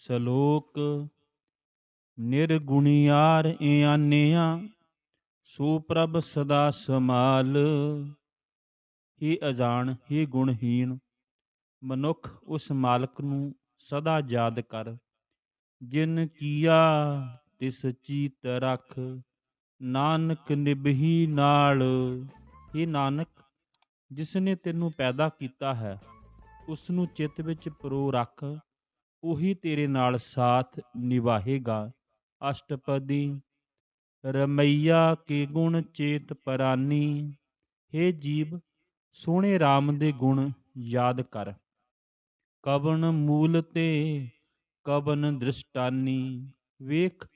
ਸ਼ਲੋਕ ਨਿਰਗੁਣਿਆਰ ਇਆਨਿਆ ਸੋ ਪ੍ਰਭ ਸਦਾ ਸਮਾਲ। ਹੀ ਅਜਾਣ ਹੀ ਗੁਣਹੀਣ ਮਨੁੱਖ ਉਸ ਮਾਲਕ ਨੂੰ ਸਦਾ ਯਾਦ ਕਰ। ਜਿਨ ਕੀਆ ਤਿਸ ਚੀਤ ਰਖ ਨਾਨਕ ਨਿਭੀ ਨਾਲ। ਹੀ ਨਾਨਕ, ਜਿਸ ਨੇ ਤੈਨੂੰ ਪੈਦਾ ਕੀਤਾ ਹੈ ਉਸ ਨੂੰ ਚਿੱਤ ਵਿੱਚ ਪਰੋ ਰੱਖ, ਉਹੀ ਤੇਰੇ ਨਾਲ ਸਾਥ ਨਿਭਾਹੇਗਾ। ਅਸ਼ਟਪਦੀ। ਰਮਈਆ ਕੇ ਗੁਣ ਚੇਤ ਪਰਾਨੀ। ਹੇ ਜੀਵ, ਸੋਹਣੇ RAM ਦੇ ਗੁਣ ਯਾਦ ਕਰ। ਕਵਣ ਮੂਲ ਤੇ ਕਵਣ ਦ੍ਰਿਸ਼ਟਾਨੀ। ਵੇਖ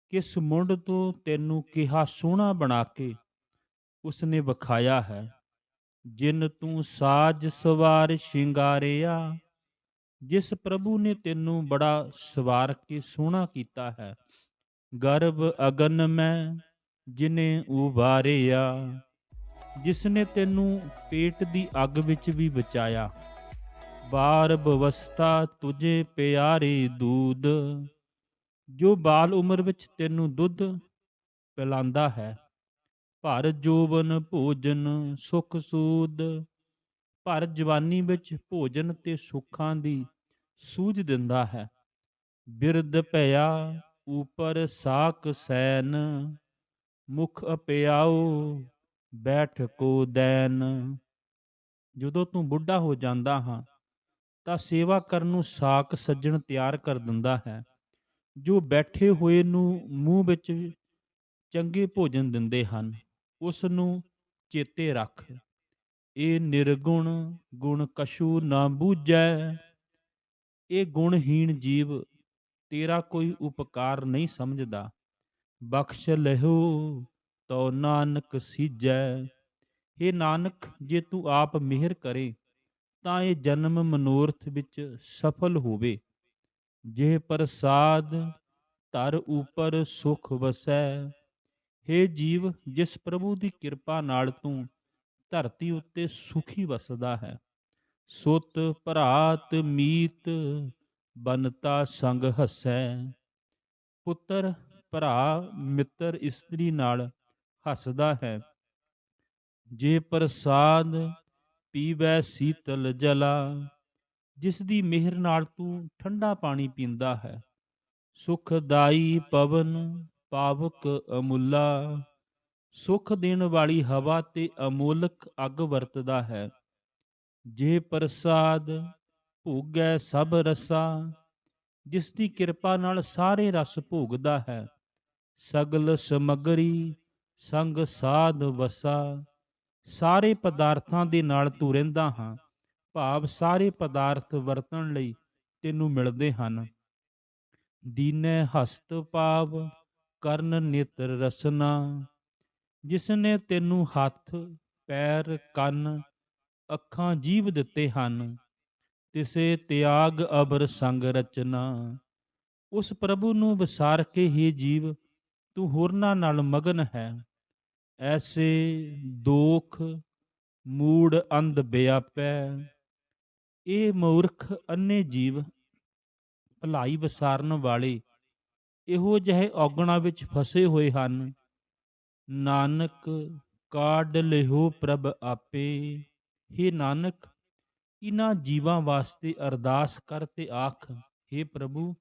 ਕਿਸ ਮੁੰਡ ਤੋਂ ਤੈਨੂੰ ਕਿਹਾ ਸੋਹਣਾ ਬਣਾ ਕੇ ਉਸਨੇ ਵਿਖਾਇਆ ਹੈ। ਜਿਨ ਤੂੰ ਸਾਜ ਸਵਾਰ ਸ਼ਿੰਗਾਰਿਆ, ਜਿਸ ਪ੍ਰਭੂ ਨੇ ਤੈਨੂੰ ਬੜਾ ਸਵਾਰ ਕੇ ਸੋਹਣਾ ਕੀਤਾ ਹੈ। ਗਰਭ ਅਗਨ ਮੈਂ ਜਿਨੇ ਉਬਾਰਿਆ, ਜਿਸ ਨੇ ਤੈਨੂੰ ਪੇਟ ਦੀ ਅੱਗ ਵਿੱਚ ਵੀ ਬਚਾਇਆ। ਬਾਰ ਬਵਸਥਾ ਤੁਝੇ ਪਿਆਰੇ ਦੂਧ, ਜੋ ਬਾਲ ਉਮਰ ਵਿੱਚ ਤੈਨੂੰ ਦੁੱਧ ਪਿਲਾਂਦਾ ਹੈ। ਭਰ ਜੋਬਨ ਭੋਜਨ ਸੁਖ ਸੂਦ, ਭਰ ਜਵਾਨੀ ਵਿੱਚ ਭੋਜਨ ਤੇ ਸੁੱਖਾਂ ਦੀ ਸੂਝ ਦਿੰਦਾ ਹੈ। ਬਿਰਧ ਭਇਆ ਉਪਰ ਸਾਕ ਸੈਨ, ਮੁਖ ਅਪਿਆਓ ਬੈਠ ਕੋ ਦੈਨ। ਜਦੋਂ ਤੂੰ ਬੁੱਢਾ ਹੋ ਜਾਂਦਾ ਹਾਂ ਤਾਂ ਸੇਵਾ ਕਰਨ ਨੂੰ ਸਾਕ ਸੱਜਣ ਤਿਆਰ ਕਰ ਦਿੰਦਾ ਹੈ, ਜੋ ਬੈਠੇ ਹੋਏ ਨੂੰ ਮੂੰਹ ਵਿੱਚ ਚੰਗੇ ਭੋਜਨ ਦਿੰਦੇ ਹਨ। ਉਸ ਨੂੰ ਚੇਤੇ ਰੱਖ। ਇਹ ਨਿਰਗੁਣ ਗੁਣ ਕਛੂ ਨਾ ਬੂਝੈ। ਇਹ ਗੁਣਹੀਣ ਜੀਵ ਤੇਰਾ ਕੋਈ ਉਪਕਾਰ ਨਹੀਂ ਸਮਝਦਾ। ਬਖਸ਼ ਲਹੋ ਤੋ ਨਾਨਕ ਸੀਜੈ। ਹੇ ਨਾਨਕ, ਜੇ ਤੂੰ ਆਪ ਮਿਹਰ ਕਰੇ ਤਾਂ ਇਹ ਜਨਮ ਮਨੋਰਥ ਵਿੱਚ ਸਫਲ ਹੋਵੇ। ਜੇ ਪ੍ਰਸਾਦ ਧਰ ਉਪਰ ਸੁਖ ਵਸੈ। ਹੇ ਜੀਵ, ਜਿਸ ਪ੍ਰਭੂ ਦੀ ਕਿਰਪਾ ਨਾਲ ਤੂੰ ਧਰਤੀ ਉੱਤੇ ਸੁਖੀ ਵਸਦਾ ਹੈ। ਸੁਤ ਭਰਾਤ ਮੀਤ ਬਨਤਾ ਸੰਗ ਹਸੈ। ਪੁੱਤਰ, ਭਰਾ, ਮਿੱਤਰ, ਇਸਤਰੀ ਨਾਲ ਹੱਸਦਾ ਹੈ। ਜੇ ਪ੍ਰਸਾਦ ਪੀਵੈ ਸੀਤਲ ਜਲਾ, ਜਿਸ ਦੀ ਮਿਹਰ ਨਾਲ ਤੂੰ ਠੰਡਾ ਪਾਣੀ ਪੀਂਦਾ ਹੈ। ਸੁਖਦਾਈ ਪਵਨ ਪਾਵਕ ਅਮੁੱਲਾ, ਸੁਖ ਦੇਣ ਵਾਲੀ ਹਵਾ ਤੇ ਅਮੋਲਕ ਅੱਗ ਵਰਤਦਾ ਹੈ। ਜੇ ਪ੍ਰਸਾਦ ਭੋਗੈ ਸਭ ਰਸਾ, ਜਿਸ ਦੀ ਕਿਰਪਾ ਨਾਲ ਸਾਰੇ ਰਸ ਭੋਗਦਾ ਹੈ। ਸਗਲ ਸਮਗਰੀ ਸੰਗ ਸਾਧ ਵਸਾ, ਸਾਰੇ ਪਦਾਰਥਾਂ ਦੇ ਨਾਲ ਤੂੰ ਰਹਿੰਦਾ ਹਾਂ, ਭਾਵ ਸਾਰੇ ਪਦਾਰਥ ਵਰਤਣ ਲਈ ਤੈਨੂੰ ਮਿਲਦੇ ਹਨ। ਦੀਨੈ ਹਸਤ ਪਾਵ ਕਰਨ ਨੇਤਰ ਰਸਨਾ, ਜਿਸ ਨੇ ਤੈਨੂੰ ਹੱਥ ਪੈਰ ਕੰਨ ਅੱਖਾਂ ਜੀਭ ਦਿੱਤੇ ਹਨ। ਤਿਸੇ ਤਿਆਗ ਅਬਰ ਸੰਗ ਰਚਨਾ। ਉਸ ਪ੍ਰਭੂ ਨੂੰ ਵਿਸਾਰ ਕੇ ਹੀ ਜੀਵ ਤੂੰ ਹੋਰਨਾਂ ਨਾਲ ਮਗਨ ਹੈ। ਐਸੇ ਦੋਖ ਮੂੜ ਅੰਧ ਵਿਆਪੈ। ਇਹ ਮੂਰਖ ਅੰਨੇ ਜੀਵ ਭਲਾਈ ਵਿਸਾਰਨ ਵਾਲੇ ਇਹੋ ਜਿਹੇ ਔਗਣਾਂ ਵਿੱਚ ਫਸੇ ਹੋਏ ਹਨ। ਨਾਨਕ ਕਾਢ ਲਿਹੋ ਪ੍ਰਭ ਆਪੇ। ਹੇ ਨਾਨਕ, ਇਹਨਾਂ ਜੀਵਾਂ ਵਾਸਤੇ ਅਰਦਾਸ ਕਰ ਤੇ ਆਖ, ਹੇ ਪ੍ਰਭੂ,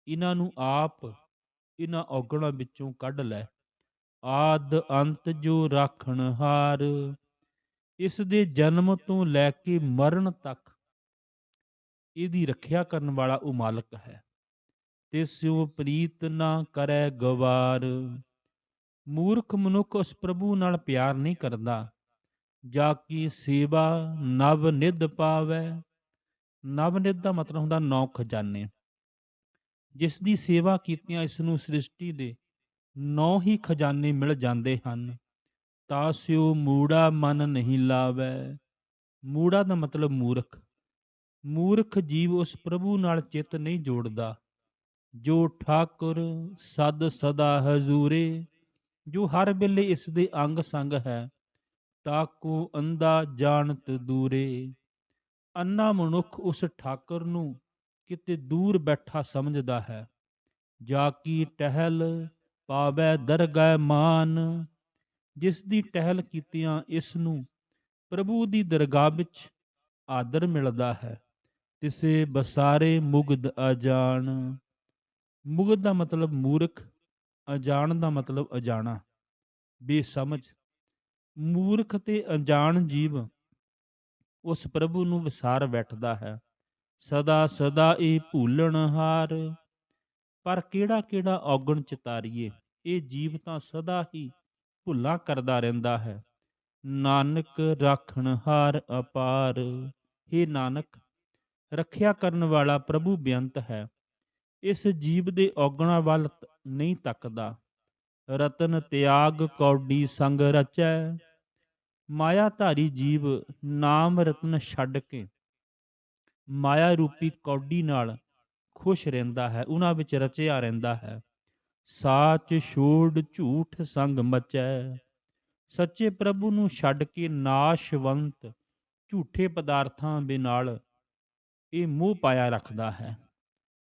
ਇਹਨਾਂ ਨੂੰ ਆਪ ਇਹਨਾਂ ਔਗਣਾਂ ਵਿੱਚੋਂ ਕੱਢ ਲੈ। ਆਦ ਅੰਤ ਜੋ ਰਾਖਣ ਹਾਰ, ਇਸ ਦੇ ਜਨਮ ਤੋਂ ਲੈ ਕੇ ਮਰਨ ਤੱਕ ਇਹਦੀ ਰੱਖਿਆ ਕਰਨ ਵਾਲਾ ਉਹ ਮਾਲਕ ਹੈ। ਤਿਸਿਉ ਪ੍ਰੀਤ ਨਾ ਕਰੈ ਗਵਾਰ। ਮੂਰਖ ਮਨੁੱਖ ਉਸ ਪ੍ਰਭੂ ਨਾਲ ਪਿਆਰ ਨਹੀਂ ਕਰਦਾ। ਜਾ ਕੀ ਸੇਵਾ ਨਵ ਨਿਧ ਪਾਵੈ। ਨਵ ਨਿਧ ਦਾ ਮਤਲਬ ਹੁੰਦਾ 9 ਖਜ਼ਾਨੇ। ਜਿਸ ਦੀ ਸੇਵਾ ਕੀਤਿਆਂ ਇਸ ਨੂੰ ਸ੍ਰਿਸ਼ਟੀ ਦੇ 9 ਹੀ ਖਜ਼ਾਨੇ ਮਿਲ ਜਾਂਦੇ ਹਨ। ਤਾਸਿਓ ਮੂੜਾ ਮਨ ਨਹੀਂ ਲਾਵੈ। ਮੂੜਾ ਦਾ ਮਤਲਬ ਮੂਰਖ। ਮੂਰਖ ਜੀਵ ਉਸ ਪ੍ਰਭੂ ਨਾਲ ਚਿੱਤ ਨਹੀਂ ਜੋੜਦਾ। ਜੋ ਠਾਕੁਰ ਸਦ ਸਦਾ ਹਜ਼ੂਰੇ, ਜੋ ਹਰ ਵੇਲੇ ਇਸ ਦੇ ਅੰਗ ਸੰਗ ਹੈ। ਤਾਕੋ ਅੰਧਾ ਜਾਣਤ ਦੂਰੇ। ਅੰਨਾ ਮਨੁੱਖ ਉਸ ਠਾਕੁਰ ਨੂੰ ਕਿਤੇ ਦੂਰ ਬੈਠਾ ਸਮਝਦਾ ਹੈ। ਜਾ ਕੀ ਟਹਿਲ ਪਾਵੈ ਦਰਗਹਿ ਮਾਨ, ਜਿਸ ਦੀ ਟਹਿਲ ਕੀਤਿਆਂ ਇਸ ਨੂੰ ਪ੍ਰਭੂ ਦੀ ਦਰਗਾਹ ਵਿੱਚ ਆਦਰ ਮਿਲਦਾ ਹੈ। ਤਿਸੇ ਬਸਾਰੇ ਮੁਗਧ ਅਜਾਣ। ਮੁਗਧ ਦਾ ਮਤਲਬ ਮੂਰਖ, ਅਜਾਣ ਦਾ ਮਤਲਬ ਅਜਾਣਾ, ਬੇਸਮਝ। ਮੂਰਖ ਤੇ ਅਣਜਾਣ ਜੀਵ ਉਸ ਪ੍ਰਭੂ ਨੂੰ ਵਿਸਾਰ ਬੈਠਦਾ ਹੈ। ਸਦਾ ਸਦਾ ਇਹ ਭੂਲਣ ਹਾਰ, ਪਰ ਕਿਹੜਾ ਕਿਹੜਾ ਔਗਣ ਚਿਤਾਰੀਏ। ਇਹ ਜੀਵ ਤਾਂ ਸਦਾ ਹੀ ਭੁੱਲਾਂ ਕਰਦਾ ਰਹਿੰਦਾ ਹੈ। ਨਾਨਕ ਰਾਖਣ ਹਾਰ ਅਪਾਰ। ਹੇ ਨਾਨਕ, ਰੱਖਿਆ ਕਰਨ ਵਾਲਾ ਪ੍ਰਭੂ ਬੇਅੰਤ ਹੈ। ਇਸ ਜੀਵ ਦੇ ਔਗਣਾਂ ਵੱਲ ਨਹੀਂ ਤੱਕਦਾ। ਰਤਨ ਤਿਆਗ ਕੌਡੀ ਸੰਗ ਰਚੈ। ਮਾਇਆਧਾਰੀ ਜੀਵ ਨਾਮ ਰਤਨ ਛੱਡ ਕੇ ਮਾਇਆ ਰੂਪੀ ਕੌਡੀ ਨਾਲ ਖੁਸ਼ ਰਹਿੰਦਾ ਹੈ, ਉਹਨਾਂ ਵਿੱਚ ਰਚਿਆ ਰਹਿੰਦਾ ਹੈ। ਸਾਚ ਛੋੜ ਝੂਠ ਸੰਗ ਮਚੈ। ਸੱਚੇ ਪ੍ਰਭੂ ਨੂੰ ਛੱਡ ਕੇ ਨਾਸ਼ਵੰਤ ਝੂਠੇ ਪਦਾਰਥਾਂ ਦੇ ਨਾਲ ਇਹ ਮੋਹ ਪਾਇਆ ਰੱਖਦਾ ਹੈ।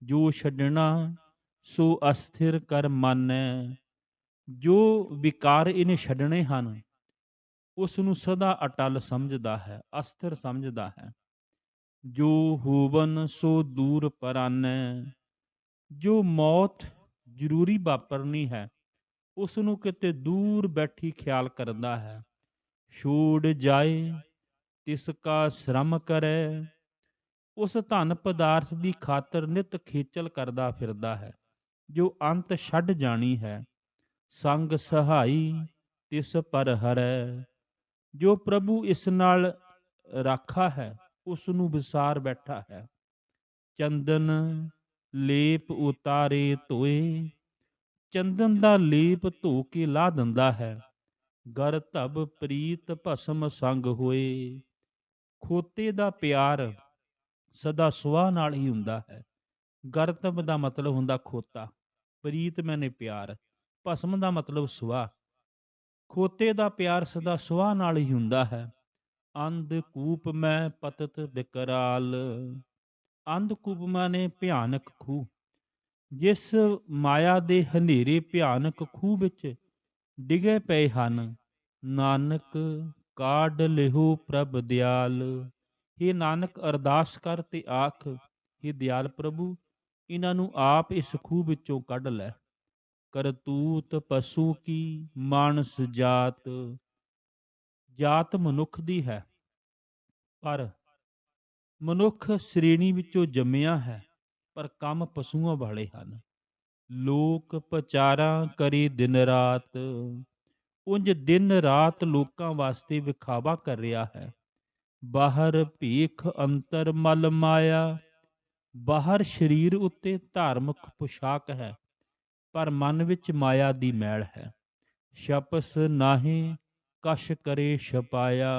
ਜੋ ਛੱਡਣਾ ਸੋ ਅਸਥਿਰ ਕਰ ਮਾਨੈ। ਜੋ ਵਿਕਾਰ ਇਹਨੇ ਛੱਡਣੇ ਹਨ ਉਸ ਨੂੰ ਸਦਾ ਅਟਲ ਸਮਝਦਾ ਹੈ, ਅਸਥਿਰ ਸਮਝਦਾ ਹੈ। ਜੋ ਹੋਵਨ ਸੋ ਦੂਰ ਪਰਾਨੈ। ਜੋ ਮੌਤ ਜ਼ਰੂਰੀ ਵਾਪਰਨੀ ਹੈ ਉਸ ਨੂੰ ਕਿਤੇ ਦੂਰ ਬੈਠੀ ਖਿਆਲ ਕਰਦਾ ਹੈ। ਛੋੜ ਜਾਏ ਤਿਸ ਕਾ ਸ਼ਰਮ ਕਰੈ। ਉਸ ਧਨ ਪਦਾਰਥ ਦੀ ਖਾਤਰ ਨਿਤ ਖੇਚਲ ਕਰਦਾ ਫਿਰਦਾ ਹੈ ਜੋ ਅੰਤ ਛੱਡ ਜਾਣੀ ਹੈ। ਸੰਗ ਸਹਾਈ ਤਿਸ ਪਰ ਹਰੈ। ਜੋ ਪ੍ਰਭੂ ਇਸ ਨਾਲ ਰਾਖਾ ਹੈ ਉਸ ਨੂੰ ਵਿਸਾਰ ਬੈਠਾ ਹੈ। ਚੰਦਨ ਲੇਪ ਉਤਾਰੇ ਧੋਏ। ਚੰਦਨ ਦਾ ਲੇਪ ਧੋ ਕੇ ਲਾ ਦਿੰਦਾ ਹੈ। ਗਰ ਧਬ ਪ੍ਰੀਤ ਭਸਮ ਸੰਗ ਹੋਏ। ਖੋਤੇ ਦਾ ਪਿਆਰ ਸਦਾ ਸੁਆਹ ਨਾਲ ਹੀ ਹੁੰਦਾ ਹੈ। ਗਰਤਬ ਦਾ ਮਤਲਬ ਹੁੰਦਾ ਖੋਤਾ, ਪ੍ਰੀਤ ਮੈਨੇ ਪਿਆਰ, ਭਸਮ ਦਾ ਮਤਲਬ ਸੁਆਹ। ਖੋਤੇ ਦਾ ਪਿਆਰ ਸਦਾ ਸੁਆਹ ਨਾਲ ਹੀ ਹੁੰਦਾ ਹੈ। ਅੰਧ ਕੂਪ ਮੈਂ ਪਤਤ ਵਿਕਰਾਲ। ਅੰਧ ਕੂਪ ਮਾਨੇ ਭਿਆਨਕ ਖੂਹ। ਜਿਸ ਮਾਇਆ ਦੇ ਹਨੇਰੇ ਭਿਆਨਕ ਖੂਹ ਵਿੱਚ ਡਿਗੇ ਪਏ ਹਨ। ਨਾਨਕ ਕਾਢ ਲਿਹੋ ਪ੍ਰਭ ਦਿਆਲ। ਹੇ ਨਾਨਕ, ਅਰਦਾਸ ਕਰ ਤੇ ਆਖ, ਹੇ ਦਿਆਲ ਪ੍ਰਭੂ, ਇਹਨਾਂ ਨੂੰ ਆਪ ਇਸ ਖੂਹ ਵਿੱਚੋਂ ਕੱਢ ਲੈ। ਕਰਤੂਤ ਪਸ਼ੂ ਕੀ ਮਾਨਸ ਜਾਤ। ਜਾਤ ਮਨੁੱਖ ਦੀ ਹੈ, ਪਰ ਮਨੁੱਖ ਸ਼੍ਰੇਣੀ ਵਿੱਚੋਂ ਜੰਮਿਆ ਹੈ, ਪਰ ਕੰਮ ਪਸ਼ੂਆਂ ਵਾਲੇ ਹਨ। ਲੋਕ ਪਚਾਰਾਂ ਕਰੇ ਦਿਨ ਰਾਤ। ਉਂਝ ਦਿਨ ਰਾਤ ਲੋਕਾਂ ਵਾਸਤੇ ਵਿਖਾਵਾ ਕਰ ਰਿਹਾ ਹੈ। ਬਾਹਰ ਭੀਖ ਅੰਤਰ ਮਲ ਮਾਇਆ। ਬਾਹਰ ਸਰੀਰ ਉੱਤੇ ਧਾਰਮਿਕ ਪੁਸ਼ਾਕ ਹੈ, ਪਰ ਮਨ ਵਿੱਚ ਮਾਇਆ ਦੀ ਮੈਲ ਹੈ। ਛਪਸ ਨਾਹੀਂ ਕਛ ਕਰੇ ਛਪਾਇਆ।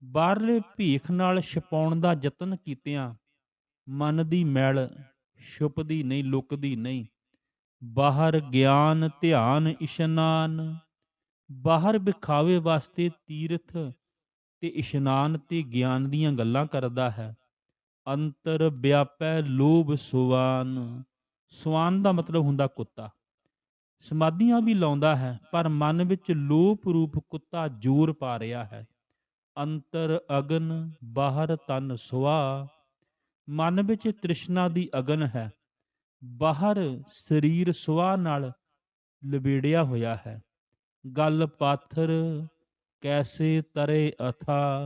ਬਾਹਰਲੇ ਭੀਖ ਨਾਲ ਛਪਾਉਣ ਦਾ ਯਤਨ ਕੀਤਿਆਂ ਮਨ ਦੀ ਮੈਲ ਛੁਪਦੀ ਨਹੀਂ, ਲੁਕਦੀ ਨਹੀਂ। ਬਾਹਰ ਗਿਆਨ ਧਿਆਨ ਇਸ਼ਨਾਨ। ਬਾਹਰ ਵਿਖਾਵੇ ਵਾਸਤੇ ਤੀਰਥ ਤੇ ਇਸ਼ਨਾਨ ਤੇ ਗਿਆਨ ਦੀਆਂ ਗੱਲਾਂ ਕਰਦਾ ਹੈ। ਅੰਤਰ ਵਿਆਪੈ ਲੋਭ ਸੁਵਾਨ। ਸੁਵਾਨ ਦਾ ਮਤਲਬ ਹੁੰਦਾ ਕੁੱਤਾ। ਸਮਾਧੀਆਂ ਵੀ ਲਾਉਂਦਾ ਹੈ, ਪਰ ਮਨ ਵਿੱਚ ਲੋਭ ਰੂਪ ਕੁੱਤਾ ਜ਼ੋਰ ਪਾ ਰਿਹਾ ਹੈ। ਅੰਤਰ ਅਗਨ ਬਾਹਰ ਤਨ ਸੁਆਹ। ਮਨ ਵਿੱਚ ਤ੍ਰਿਸ਼ਨਾ ਦੀ ਅਗਨ ਹੈ, ਬਾਹਰ ਸਰੀਰ ਸੁਆਹ ਨਾਲ ਲਬੇੜਿਆ ਹੋਇਆ ਹੈ। ਗਲ ਪਾਥਰ ਕੈਸੇ ਤਰੇ ਅਥਾ।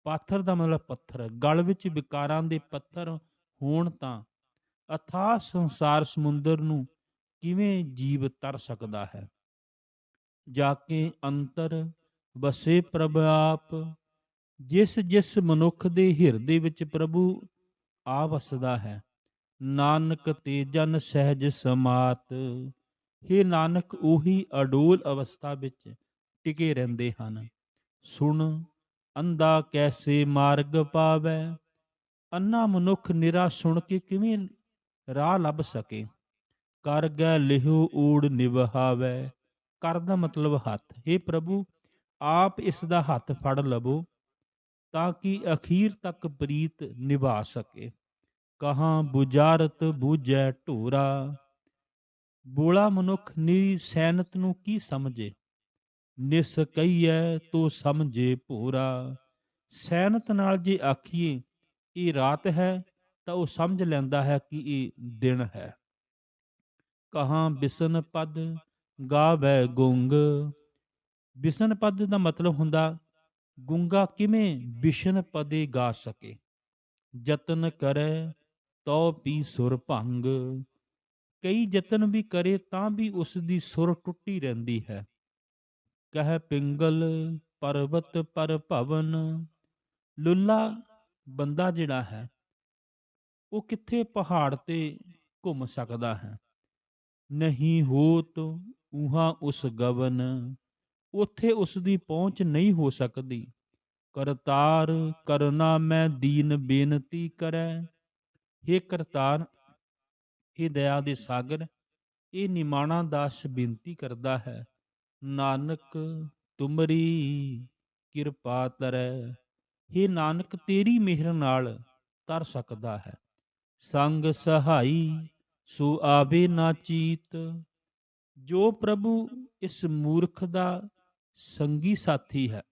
ਪਾਥਰ ਦਾ ਮਤਲਬ ਪੱਥਰ। ਗਲ ਵਿੱਚ ਵਿਕਾਰਾਂ ਦੇ ਪੱਥਰ ਹੋਣ ਤਾਂ ਅਥਾਹ ਸੰਸਾਰ ਸਮੁੰਦਰ ਨੂੰ ਕਿਵੇਂ ਜੀਵ ਤਰ ਸਕਦਾ ਹੈ। ਜਾ ਕੇ ਅੰਤਰ ਵਸੇ ਪ੍ਰਭ ਆਪ। ਜਿਸ ਜਿਸ ਮਨੁੱਖ ਦੇ ਹਿਰਦੇ ਵਿੱਚ ਪ੍ਰਭੂ ਆ ਵਸਦਾ ਹੈ, ਨਾਨਕ ਤੇ ਜਨ ਸਹਿਜ ਸਮਾਤ। ਹੇ ਨਾਨਕ, ਉਹੀ ਅਡੋਲ ਅਵਸਥਾ ਵਿੱਚ ਟਿਕੇ ਰਹਿੰਦੇ ਹਨ। ਸੁਣ ਅੰਧਾ ਕੈਸੇ ਮਾਰਗ ਪਾਵੈ। ਅੰਨਾ ਮਨੁੱਖ ਨਿਰਾ ਸੁਣ ਕੇ ਕਿਵੇਂ ਰਾਹ ਲੱਭ ਸਕੇ। ਕਰ ਗੈ ਲਿਹੋ ਊੜ ਨਿਵਹਾਵੈ। ਕਰ ਦਾ ਮਤਲਬ ਹੱਥ। ਹੇ ਪ੍ਰਭੂ, ਆਪ ਇਸ ਦਾ ਹੱਥ ਫੜ ਲਵੋ ਤਾਂ ਕਿ ਅਖੀਰ ਤੱਕ ਪ੍ਰੀਤ ਨਿਭਾ ਸਕੇ। ਕਹਾਂ ਬੁਝਾਰਤ ਬੂਝੈ ਢੋਰਾ। ਬੋਲਾ ਮਨੁੱਖ ਨਿਰੀ ਸੈਨਤ ਨੂੰ ਕੀ ਸਮਝੇ, ਨਿਸ ਕਹੀਐ ਤੋ ਸਮਝੇ ਭੋਰਾ। ਸੈਨਤ ਨਾਲ ਜੇ ਆਖੀਏ ਇਹ ਰਾਤ ਹੈ ਤਾਂ ਉਹ ਸਮਝ ਲੈਂਦਾ ਹੈ ਕਿ ਇਹ ਦਿਨ ਹੈ। ਕਹਾਂ ਬਿਸਨ ਪਦ ਗਾਵੈ ਗੁੰਗ। ਬਿਸਨ ਪਦ ਦਾ ਮਤਲਬ ਹੁੰਦਾ ਗੁੰਗਾ ਕਿਵੇਂ ਬਿਸ਼ਨ ਪਦੇ ਗਾ ਸਕੇ। ਯਤਨ ਕਰੈ ਤੋ ਪੀ ਸੁਰ ਭੰਗ। ਕਈ ਯਤਨ ਵੀ ਕਰੇ ਤਾਂ ਵੀ ਉਸ ਦੀ ਸੁਰ ਟੁੱਟੀ ਰਹਿੰਦੀ ਹੈ। ਕਹਿ ਪਿੰਗਲ ਪਰਬਤ ਪਰ ਭਵਨ। ਲੁੱਲਾ ਬੰਦਾ ਜਿਹੜਾ ਹੈ ਉਹ ਕਿੱਥੇ ਪਹਾੜ ਤੇ ਘੁੰਮ ਸਕਦਾ ਹੈ। ਨਹੀਂ ਹੋਤ ਉਹਾਂ ਉਸ ਗਵਨ। ਉੱਥੇ ਉਸ ਦੀ ਪਹੁੰਚ ਨਹੀਂ ਹੋ ਸਕਦੀ। ਕਰਤਾਰ ਕਰਨਾ ਮੈਂ ਦੀਨ ਬੇਨਤੀ ਕਰੈ। ਹੇ ਕਰਤਾਰ, ਇਹ ਦਇਆ ਦੇ ਸਾਗਰ, ਇਹ ਨਿਮਾਣਾ ਦਾਸ ਬੇਨਤੀ ਕਰਦਾ ਹੈ, ਨਾਨਕ ਤੁਮਰੀ ਕਿਰਪਾ ਤਰੈ। ਹੇ ਨਾਨਕ, ਤੇਰੀ ਮਿਹਰ ਨਾਲ ਤਰ ਸਕਦਾ ਹੈ। ਸੰਗ ਸਹਾਈ ਸੋ ਆਵੇ ਨਾ ਚੀਤ। ਜੋ ਪ੍ਰਭੂ ਇਸ ਮੂਰਖ ਦਾ ਸੰਗੀ ਸਾਥੀ ਹੈ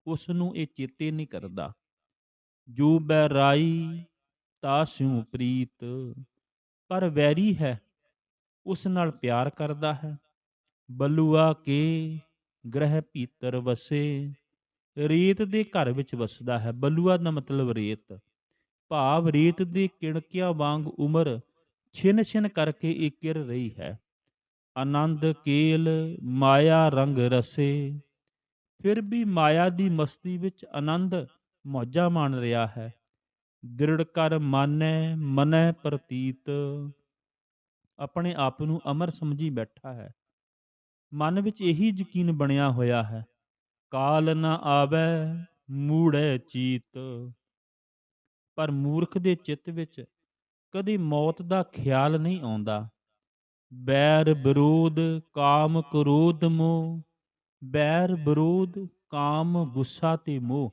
ਉਸ ਨੂੰ ਇਹ ਚੇਤੇ ਨਹੀਂ ਕਰਦਾ। ਜੋ ਬੈਰਾਈ ਤਾਸਿਉ ਪ੍ਰੀਤ। ਪਰ ਵੈਰੀ ਹੈ ਉਸ ਨਾਲ ਪਿਆਰ ਕਰਦਾ ਹੈ। ਬਲੂਆ ਕੇ ਗ੍ਰਹਿ ਭੀਤਰ ਵਸੇ। ਰੇਤ ਦੇ ਘਰ ਵਿੱਚ ਵਸਦਾ ਹੈ। ਬਲੂਆ ਦਾ ਮਤਲਬ ਰੇਤ, ਭਾਵ ਰੇਤ ਦੇ ਕਿਣਕਿਆਂ ਵਾਂਗ ਉਮਰ ਛਿਨ ਛਿਨ ਕਰਕੇ ਇਹ ਕਿਰ ਰਹੀ ਹੈ। ਆਨੰਦ ਕੇਲ ਮਾਇਆ ਰੰਗ ਰਸੇ। ਫਿਰ ਵੀ ਮਾਇਆ ਦੀ ਮਸਤੀ ਵਿੱਚ ਆਨੰਦ ਮੌਜਾਂ ਮਾਣ ਰਿਹਾ ਹੈ। ਦ੍ਰਿੜ ਕਰ ਮਾਨੈ ਮਨੈ ਪ੍ਰਤੀਤ। ਆਪਣੇ ਆਪ ਨੂੰ ਅਮਰ ਸਮਝੀ ਬੈਠਾ ਹੈ। ਮਨ ਵਿੱਚ ਇਹੀ ਯਕੀਨ ਬਣਿਆ ਹੋਇਆ ਹੈ, ਕਾਲ ਨਾ ਆਵੈ ਮੂੜੈ ਚੀਤ। ਪਰ ਮੂਰਖ ਦੇ ਚਿੱਤ ਵਿੱਚ ਕਦੇ ਮੌਤ ਦਾ ਖਿਆਲ ਨਹੀਂ ਆਉਂਦਾ। ਬੈਰ ਵਿਰੋਧ ਕਾਮ ਕ੍ਰੋਧ ਮੋਹ। ਬੈਰ ਵਿਰੋਧ ਕਾਮ ਗੁੱਸਾ ਤੇ ਮੋਹ।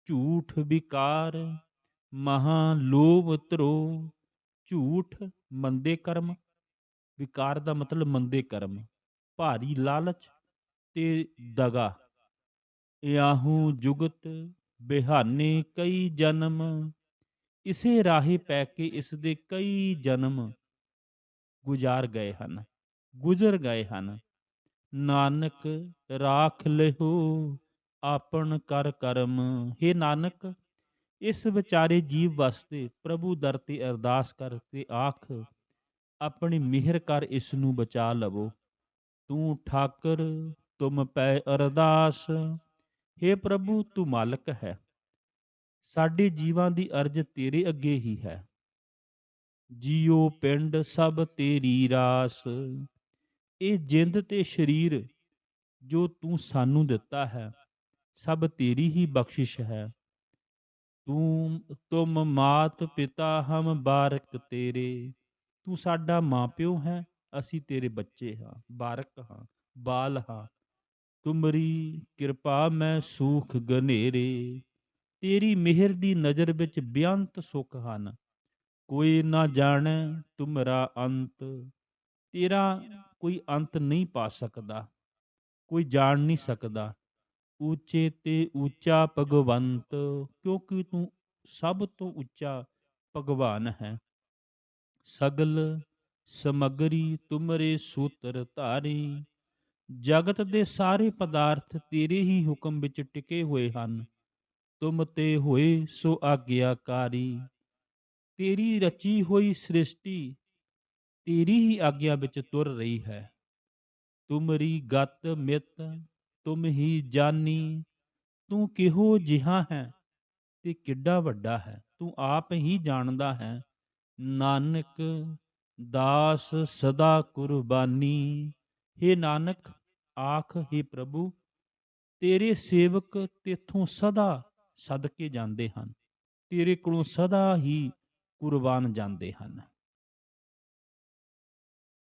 ਝੂਠ ਵਿਕਾਰ ਮਹਾ ਲੋਭ ਧਰੋਹ। ਝੂਠ ਮੰਦੇ ਕਰਮ, ਵਿਕਾਰ ਦਾ ਮਤਲਬ ਮੰਦੇ ਕਰਮ, ਭਾਰੀ ਲਾਲਚ ਤੇ ਦਗਾ। ਇਆਹੂ ਜੁਗਤ ਬਿਹਾਨੇ ਕਈ ਜਨਮ। ਇਸੇ ਰਾਹੇ ਪੈ ਕੇ ਇਸ ਦੇ ਕਈ ਜਨਮ ਗੁਜ਼ਾਰ ਗਏ ਹਨ, ਗੁਜ਼ਰ ਗਏ ਹਨ। ਨਾਨਕ ਰਾਖ ਲਿਹੋ ਆਪਨ ਕਰ ਕਰਮ। ਹੇ ਨਾਨਕ, ਇਸ ਵਿਚਾਰੇ ਜੀਵ ਵਾਸਤੇ ਪ੍ਰਭੂ ਦਰ ਤੇ ਅਰਦਾਸ ਕਰ ਤੇ ਆਖ, ਆਪਣੀ ਮਿਹਰ ਕਰ ਇਸ ਨੂੰ ਬਚਾ ਲਵੋ। ਤੂੰ ਠਾਕਰ ਤੁਮ ਪੈ ਅਰਦਾਸ। ਹੇ ਪ੍ਰਭੂ, ਤੂੰ ਮਾਲਕ ਹੈ। ਸਾਡੇ ਜੀਵਾਂ ਦੀ ਅਰਜ਼ ਤੇਰੇ ਅੱਗੇ ਹੀ ਹੈ। ਜੀਓ ਪਿੰਡ ਸਭ ਤੇਰੀ ਰਾਸ। ਇਹ ਜਿੰਦ ਤੇ ਸਰੀਰ ਜੋ ਤੂੰ ਸਾਨੂੰ ਦਿੱਤਾ ਹੈ ਸਭ ਤੇਰੀ ਹੀ ਬਖਸ਼ਿਸ਼ ਹੈ। ਤੁਮ ਮਾਤ ਪਿਤਾ ਹਮ ਬਾਰਕ ਤੇਰੇ। ਤੂੰ ਸਾਡਾ ਮਾਂ ਪਿਓ ਹੈ, ਅਸੀਂ ਤੇਰੇ ਬੱਚੇ ਹਾਂ, ਬਾਰਕ ਹਾਂ, ਬਾਲ ਹਾਂ। ਤੁਮਰੀ ਕਿਰਪਾ ਮੈਂ ਸੂਖ ਗਨੇਰੇ। ਤੇਰੀ ਮਿਹਰ ਦੀ ਨਜ਼ਰ ਵਿੱਚ ਬੇਅੰਤ ਸੁੱਖ ਹਨ। ਕੋਈ ਨਾ ਜਾਣੈ ਤੁਮਰਾ ਅੰਤ। ਤੇਰਾ ਕੋਈ ਅੰਤ ਨਹੀਂ ਪਾ ਸਕਦਾ, ਕੋਈ ਜਾਣ ਨਹੀਂ ਸਕਦਾ। ਉੱਚੇ ਤੇ ਉੱਚਾ ਭਗਵੰਤ। ਕਿਉਂਕਿ ਤੂੰ ਸਭ ਤੋਂ ਉੱਚਾ ਭਗਵਾਨ ਹੈ। ਸਗਲ ਸਮਗਰੀ ਤੁਮਰੇ ਸੂਤਰ ਧਾਰੀ। ਜਗਤ ਦੇ ਸਾਰੇ ਪਦਾਰਥ ਤੇਰੇ ਹੀ ਹੁਕਮ ਵਿੱਚ ਟਿਕੇ ਹੋਏ ਹਨ। ਤੁਮ ਤੇ ਹੋਏ ਸੋ ਆਗਿਆਕਾਰੀ। ਤੇਰੀ ਰਚੀ ਹੋਈ ਸ੍ਰਿਸ਼ਟੀ ਤੇਰੀ ਹੀ ਆਗਿਆ ਵਿੱਚ ਤੁਰ ਰਹੀ ਹੈ। ਤੁਮਰੀ ਗਤ ਮਿਤ ਤੁਮ ਹੀ ਜਾਨੀ। ਤੂੰ ਕਿਹੋ ਜਿਹਾ ਹੈ ਤੇ ਕਿੱਡਾ ਵੱਡਾ ਹੈ, ਤੂੰ ਆਪ ਹੀ ਜਾਣਦਾ ਹੈ। ਨਾਨਕ ਦਾਸ ਸਦਾ ਕੁਰਬਾਨੀ। ਹੇ ਨਾਨਕ, ਆਖ, ਹੇ ਪ੍ਰਭੂ, ਤੇਰੇ ਸੇਵਕ ਤੇਥੋਂ ਸਦਾ ਸਦਕੇ ਜਾਂਦੇ ਹਨ, ਤੇਰੇ ਕੋਲੋਂ ਸਦਾ ਹੀ ਕੁਰਬਾਨ ਜਾਂਦੇ ਹਨ।